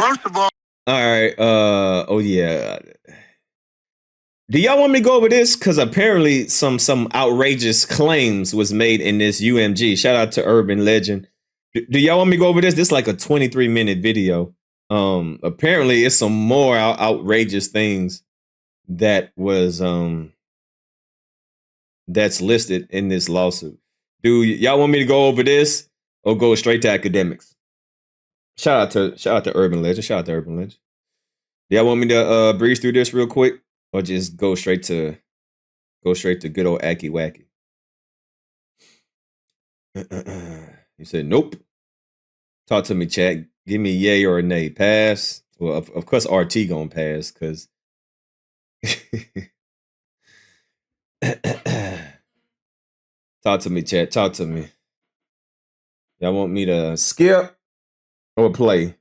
First of all right. Oh yeah. Do y'all want me to go over this? Because apparently some outrageous claims was made in this UMG. Shout out to Urban Legend. Do y'all want me to go over this? This is like a 23-minute video. Apparently it's some more outrageous things that was that's listed in this lawsuit. Do y'all want me to go over this or go straight to Akademiks? Shout out to Urban Legend. Shout out to Urban Legend. Do y'all want me to breeze through this real quick? Or just go straight to good old Aki Wacky? You said nope. Talk to me, chat. Give me yay or nay. Pass. Well, of course RT gonna pass because talk to me, chat. Talk to me. Y'all want me to skip or play?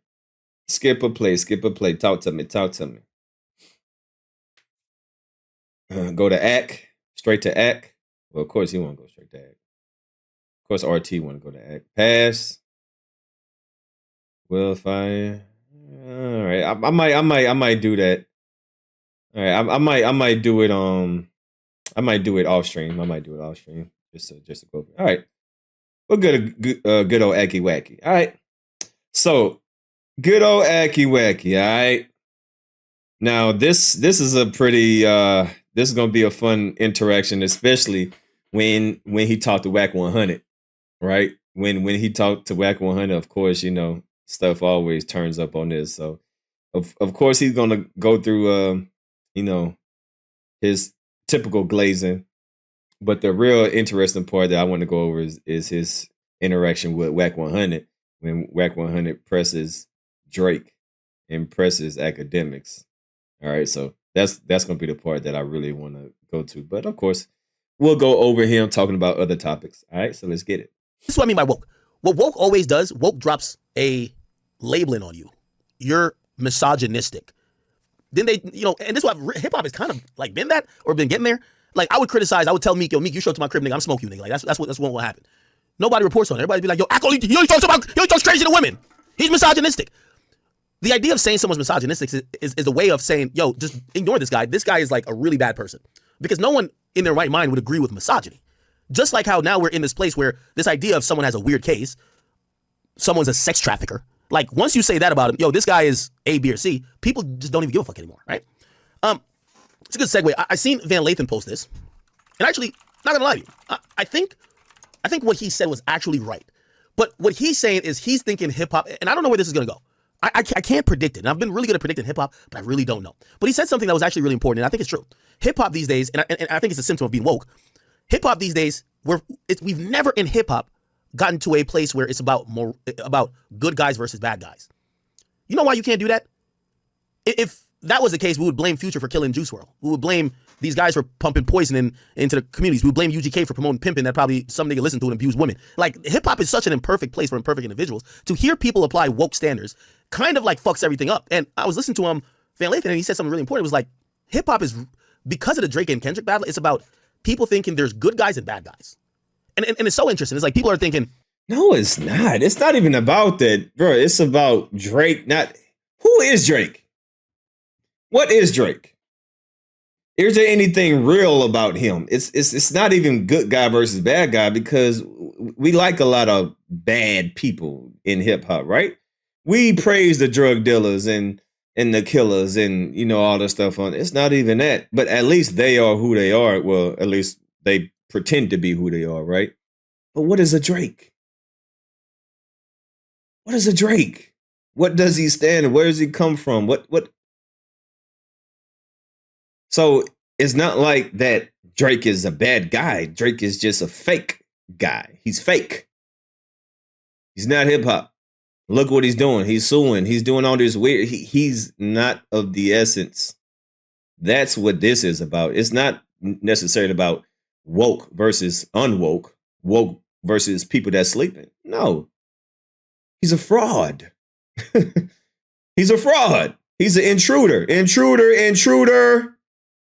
Skip or play? Skip or play? Talk to me. Talk to me. Go to Ak. Straight to Ak. Well, of course he want to go straight to Ak. Of course RT want to go to Ak. Pass. Will fire. All right. I might do that. All right. I might do it. I might do it off stream. Just to go. All right. We'll get a good old Aki Wacky. All right. So good old Aki Wacky. All right. Now this is a pretty this is gonna be a fun interaction, especially when he talked to Wack 100, right? When he talked to Wack 100, of course, stuff always turns up on this. So of course he's gonna go through his typical glazing. But the real interesting part that I want to go over is his interaction with Wack 100 when Wack 100 presses Drake and presses Akademiks. All right, so that's gonna be the part that I really want to go to. But of course, we'll go over him talking about other topics. All right, so let's get it. This is what I mean by woke. What woke always does, woke drops a labeling on you. You're misogynistic. Then they, and this is why hip hop has kind of like been that or been getting there. Like I would tell Meek, Meek, you show up to my crib, nigga, I'm smoking you, nigga. Like that's what will happen. Nobody reports on it. Everybody be like, yo, he only talks crazy to women. He's misogynistic. The idea of saying someone's misogynistic is a way of saying, yo, just ignore this guy. This guy is like a really bad person. Because no one in their right mind would agree with misogyny. Just like how now we're in this place where this idea of someone has a weird case, someone's a sex trafficker. Like once you say that about him, yo, this guy is A, B, or C, people just don't even give a fuck anymore, right? It's a good segue. I seen Van Lathan post this, and actually, not gonna lie to you, I think what he said was actually right. But what he's saying is he's thinking hip hop, and I don't know where this is gonna go. I can't predict it. And I've been really good at predicting hip hop, but I really don't know. But he said something that was actually really important, and I think it's true. Hip hop these days, and I think it's a symptom of being woke. Hip hop these days, we've never in hip hop gotten to a place where it's about good guys versus bad guys. You know why you can't do that? If that was the case, we would blame Future for killing Juice WRLD. We would blame these guys for pumping poison into the communities. We would blame UGK for promoting pimping that probably some nigga listened to and abused women. Like, hip-hop is such an imperfect place for imperfect individuals. To hear people apply woke standards kind of like fucks everything up. And I was listening to Van Lathan, and he said something really important. It was like, hip-hop is, because of the Drake and Kendrick battle, it's about people thinking there's good guys and bad guys. And it's so interesting. It's like people are thinking, no, it's not. It's not even about that, bro. It's about Drake. Who is Drake? What is Drake? Is there anything real about him? It's not even good guy versus bad guy, because we like a lot of bad people in hip hop, right? We praise the drug dealers and the killers and all the stuff on. It's not even that, but at least they are who they are. Well, at least they pretend to be who they are, right? But what is a Drake? What is a Drake? What does he stand? Where does he come from? What? So it's not like that Drake is a bad guy. Drake is just a fake guy. He's fake. He's not hip hop. Look what he's doing. He's suing. He's doing all this weird. He's not of the essence. That's what this is about. It's not necessarily about woke versus unwoke, woke versus people that's sleeping. No. He's a fraud. He's a fraud. He's an intruder.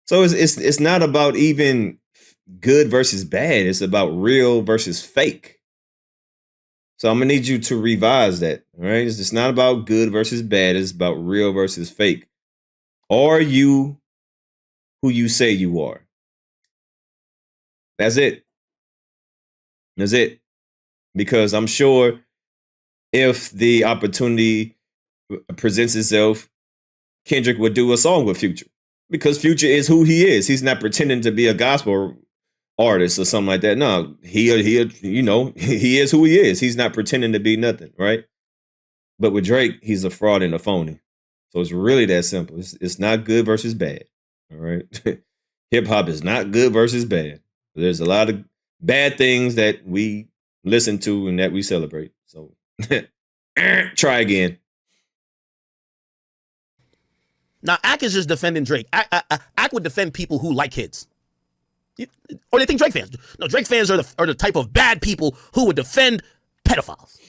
So it's not about even good versus bad. It's about real versus fake. So I'm gonna need you to revise that. All right, it's not about good versus bad. It's about real versus fake. Are you who you say you are? That's it. That's it. Because I'm sure if the opportunity presents itself, Kendrick would do a song with Future because Future is who he is. He's not pretending to be a gospel artist or something like that. No, he he is who he is. He's not pretending to be nothing, right? But with Drake, he's a fraud and a phony. So it's really that simple. It's not good versus bad. All right. Hip hop is not good versus bad. There's a lot of bad things that we listen to and that we celebrate. So try again. Now, Ak is just defending Drake. Ak would defend people who like kids. Or they think Drake fans. No, Drake fans are the type of bad people who would defend pedophiles.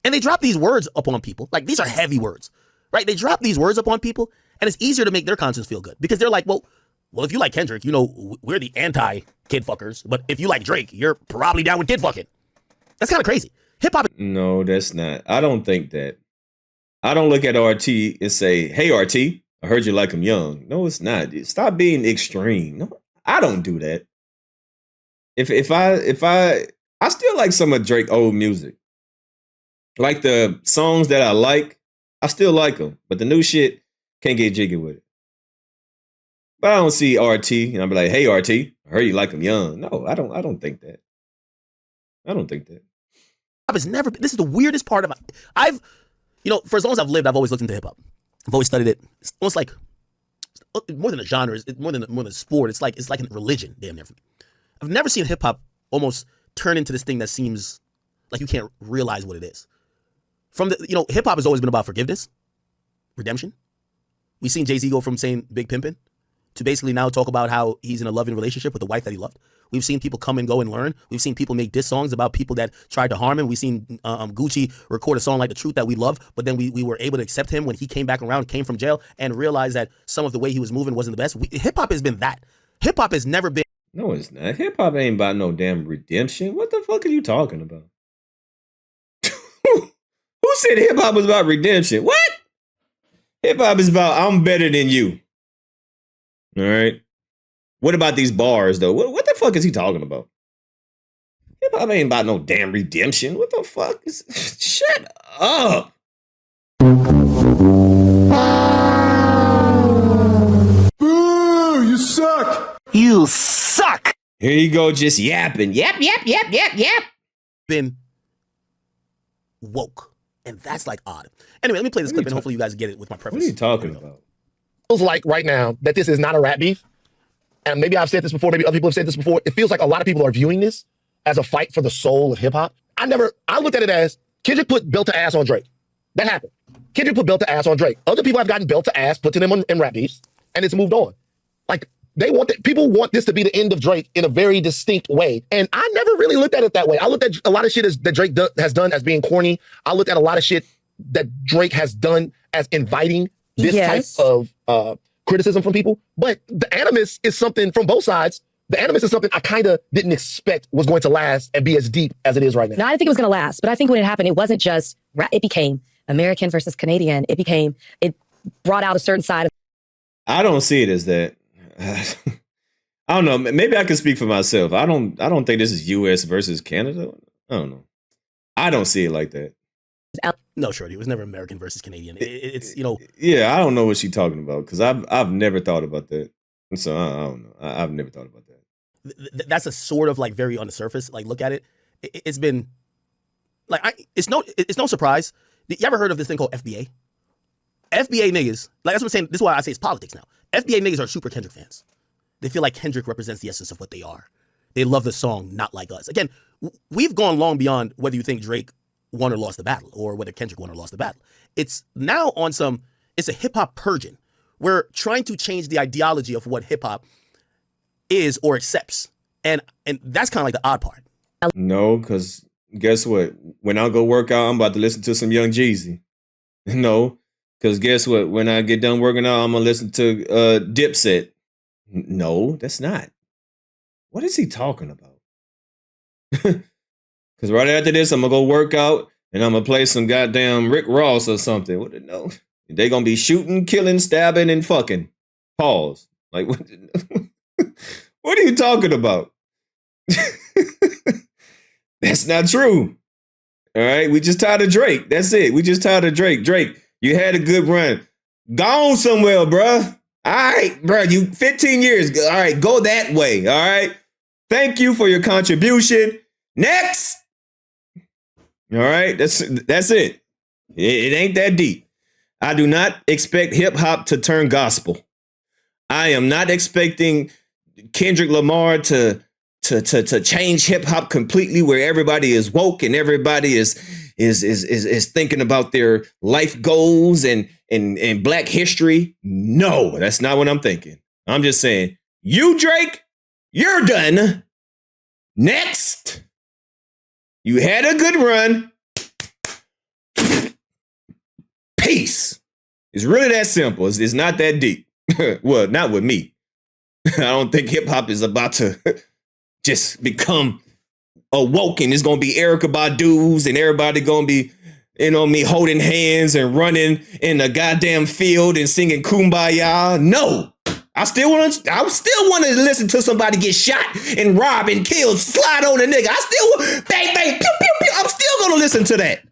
And they drop these words upon people. Like, these are heavy words, right? They drop these words upon people, and it's easier to make their conscience feel good. Because they're like, well, if you like Kendrick, we're the anti-kid fuckers. But if you like Drake, you're probably down with kid fucking. That's kind of crazy. Hip-hop. No, that's not. I don't think that. I don't look at RT and say, hey, RT, I heard you like him young. No, it's not. Stop being extreme. No, I don't do that. If I still like some of Drake old music. Like the songs that I like, I still like them. But the new shit, can't get jiggy with it. But I don't see RT and I'll be like, hey, RT, I heard you like him young. No, I don't think that. I don't think that. This is the weirdest part of for as long as I've lived, I've always looked into hip hop. I've always studied it. It's almost like more than a genre. It's more than a sport. It's like a religion, damn near for me. I've never seen hip hop almost turn into this thing that seems like you can't realize what it is. Hip hop has always been about forgiveness, redemption. We've seen Jay-Z go from saying big pimpin' to basically now talk about how he's in a loving relationship with a wife that he loved. We've seen people come and go and learn. We've seen people make diss songs about people that tried to harm him. We've seen Gucci record a song like The Truth that we love, but then we were able to accept him when he came back around, came from jail, and realized that some of the way he was moving wasn't the best. Hip-hop has been that. Hip-hop has never been. No, it's not. Hip-hop ain't about no damn redemption. What the fuck are you talking about? Who said hip-hop was about redemption? What? Hip-hop is about I'm better than you. All right. What about these bars, though? What the fuck is he talking about? Hip-hop ain't about no damn redemption. What the fuck? Shut up. Boo! You suck! You suck! Here you go, just yapping. Yap. Been woke. And that's like odd. Anyway, let me play this clip and hopefully you guys get it with my preface. What are you talking about? Feels like right now that this is not a rap beef. And maybe I've said this before, maybe other people have said this before. It feels like a lot of people are viewing this as a fight for the soul of hip hop. I looked at it as Kendrick put belt to ass on Drake. That happened. Kendrick put belt to ass on Drake. Other people have gotten belt to ass, put to them in rap beefs, and it's moved on. Like, people want this to be the end of Drake in a very distinct way. And I never really looked at it that way. I looked at a lot of shit that Drake has done as being corny. I looked at a lot of shit that Drake has done as inviting this type of criticism from people. But the animus is something from both sides. The animus is something I kind of didn't expect was going to last and be as deep as it is right now. No, I didn't think it was going to last. But I think when it happened, it wasn't just rap. It became American versus Canadian. It brought out a certain side of. I don't see it as that. I don't know. Maybe I can speak for myself. I don't think this is U.S. versus Canada. I don't know. I don't see it like that. No, Shorty, it was never American versus Canadian. It's Yeah, I don't know what she's talking about because I've never thought about that. So I don't know. I've never thought about that. That's a sort of like very on the surface. Like, look at it. It's been like it's no surprise. You ever heard of this thing called FBA? FBA niggas, like that's what I'm saying. This is why I say it's politics now. FBA niggas are super Kendrick fans. They feel like Kendrick represents the essence of what they are. They love the song, not like us. Again, we've gone long beyond whether you think Drake won or lost the battle or whether Kendrick won or lost the battle. It's now on it's a hip hop purging. We're trying to change the ideology of what hip hop is or accepts. And that's kind of like the odd part. No, because guess what? When I go work out, I'm about to listen to some Young Jeezy. No, because guess what? When I get done working out, I'm going to listen to Dipset. No, that's not. What is he talking about? Because right after this, I'm gonna go work out and I'm gonna play some goddamn Rick Ross or something. What? No, they gonna be shooting, killing, stabbing, and fucking. Pause. Like what? What are you talking about? That's not true. All right, we just tired of Drake. That's it. We just tired of Drake. Drake, you had a good run. Gone somewhere, bruh. All right, bruh, you 15 years. All right, go that way. All right. Thank you for your contribution. Next. All right, that's it. It ain't that deep. I do not expect hip hop to turn gospel. I am not expecting Kendrick Lamar to change hip hop completely, where everybody is woke and everybody is thinking about their life goals and Black history. No, that's not what I'm thinking. I'm just saying, you Drake, you're done. Next. You had a good run. Peace. It's really that simple. It's not that deep. Well, not with me. I don't think hip hop is about to just become awoken. It's gonna be Erykah Badu's and everybody gonna be, me holding hands and running in the goddamn field and singing Kumbaya. No, I still want to listen to somebody get shot and robbed and killed, slide on a nigga. I still bang bang pew pew pew. I'm still gonna listen to that,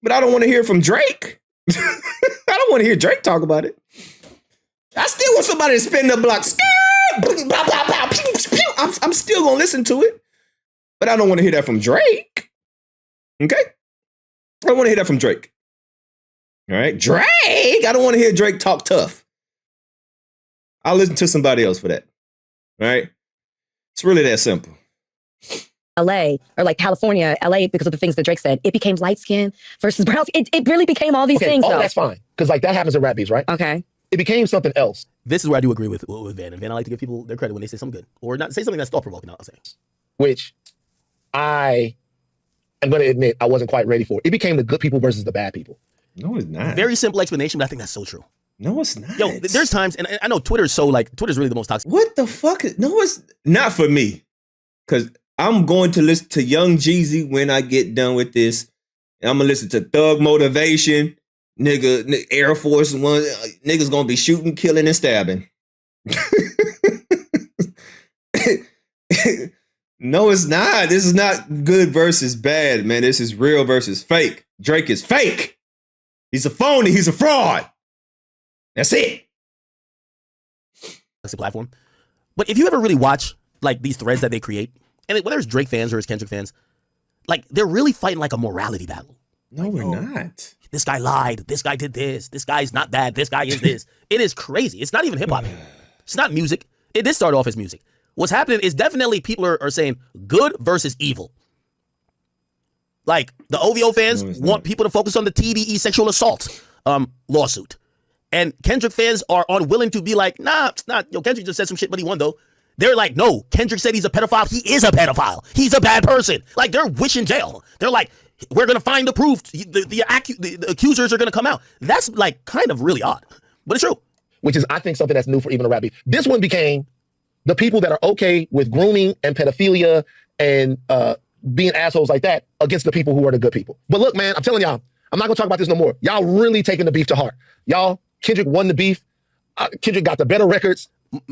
but I don't want to hear from Drake. I don't want to hear Drake talk about it. I still want somebody to spin the block. I'm still gonna listen to it, but I don't want to hear that from Drake. Okay, I don't want to hear that from Drake. All right, Drake. I don't want to hear Drake talk tough. I'll listen to somebody else for that. All right, it's really that simple. LA or like California, LA, because of the things that Drake said, it became light skin versus brown. It really became all these things. Oh, though. That's fine, because like that happens in rap beats, right? Okay. It became something else. This is where I do agree with Van. And Van, I like to give people their credit when they say something good. Or not say something that's thought-provoking, I'll say. Which I am going to admit I wasn't quite ready for. It became the good people versus the bad people. No, it's not. Very simple explanation, but I think that's so true. No, it's not. Yo, there's times, and I know Twitter's really the most toxic. What the fuck? No, it's not for me. Because I'm going to listen to Young Jeezy when I get done with this. And I'm going to listen to Thug Motivation. Nigga, Air Force One, niggas gonna be shooting, killing, and stabbing. No, it's not. This is not good versus bad, man. This is real versus fake. Drake is fake. He's a phony. He's a fraud. That's it. That's a platform. But if you ever really watch like these threads that they create, and whether it's Drake fans or it's Kendrick fans, like they're really fighting like a morality battle. No, we're not. This guy lied. This guy did this. This guy's not that. This guy is this. It is crazy. It's not even hip hop. It's not music. It did start off as music. What's happening is definitely people are saying good versus evil. Like the OVO fans want people to focus on the TDE sexual assault lawsuit. And Kendrick fans are unwilling to be like, nah, it's not. Yo, Kendrick just said some shit, but he won though. They're like, no, Kendrick said he's a pedophile. He is a pedophile. He's a bad person. Like they're wishing jail. They're like, we're going to find the proof. The accusers are going to come out. That's like kind of really odd, but it's true. Which is, I think, something that's new for even a rap beat. This one became the people that are okay with grooming and pedophilia and being assholes like that against the people who are the good people. But look, man, I'm telling y'all, I'm not going to talk about this no more. Y'all really taking the beef to heart. Y'all, Kendrick won the beef. Kendrick got the better records.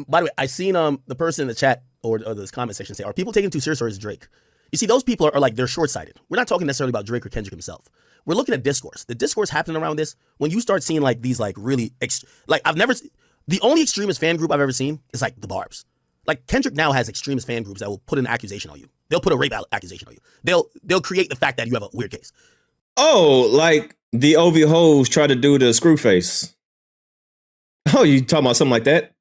By the way, I seen the person in the chat or this comment section say, are people taking him too serious or is Drake? You see, those people are like, they're short-sighted. We're not talking necessarily about Drake or Kendrick himself. We're looking at discourse. The discourse happening around this, when you start seeing like these like really, the only extremist fan group I've ever seen is like the Barbs. Like Kendrick now has extremist fan groups that will put an accusation on you. They'll put a rape accusation on you. They'll create the fact that you have a weird case. Oh, like the OV hoes try to do the screw face. Oh, you talking about something like that?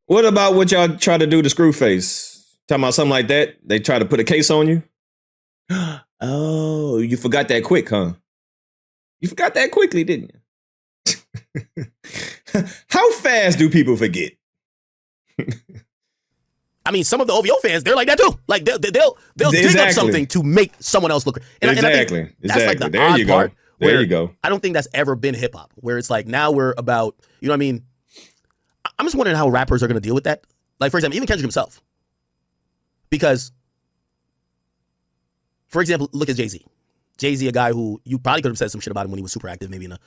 What about what y'all try to do to screw face? Talking about something like that? They try to put a case on you? Oh, you forgot that quick, huh? You forgot that quickly, didn't you? How fast do people forget? I mean, some of the OVO fans, they're like that too. Like they'll dig up something to make someone else look. And I think that's like the there odd you go. Part there you go. I don't think that's ever been hip hop, where it's like now we're about, you know what I mean? I'm just wondering how rappers are going to deal with that. Like, for example, even Kendrick himself. Because, for example, look at Jay-Z. Jay-Z, a guy who you probably could have said some shit about him when he was super active, maybe in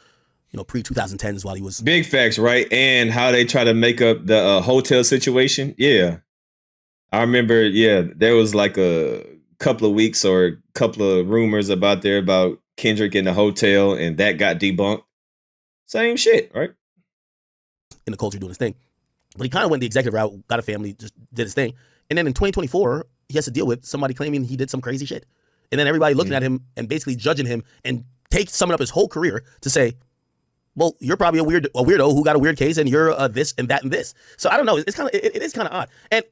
the pre-2010s while he was... Big facts, right? And how they try to make up the hotel situation. Yeah. I remember, there was like a couple of weeks or a couple of rumors about Kendrick in the hotel, and that got debunked. Same shit, right? In the culture doing his thing. But he kind of went the executive route, got a family, just did his thing. And then in 2024, he has to deal with somebody claiming he did some crazy shit. And then everybody looking at him and basically judging him and summing up his whole career to say, well, you're probably a weirdo who got a weird case, and you're this and that and this. So I don't know. It is kind of odd. And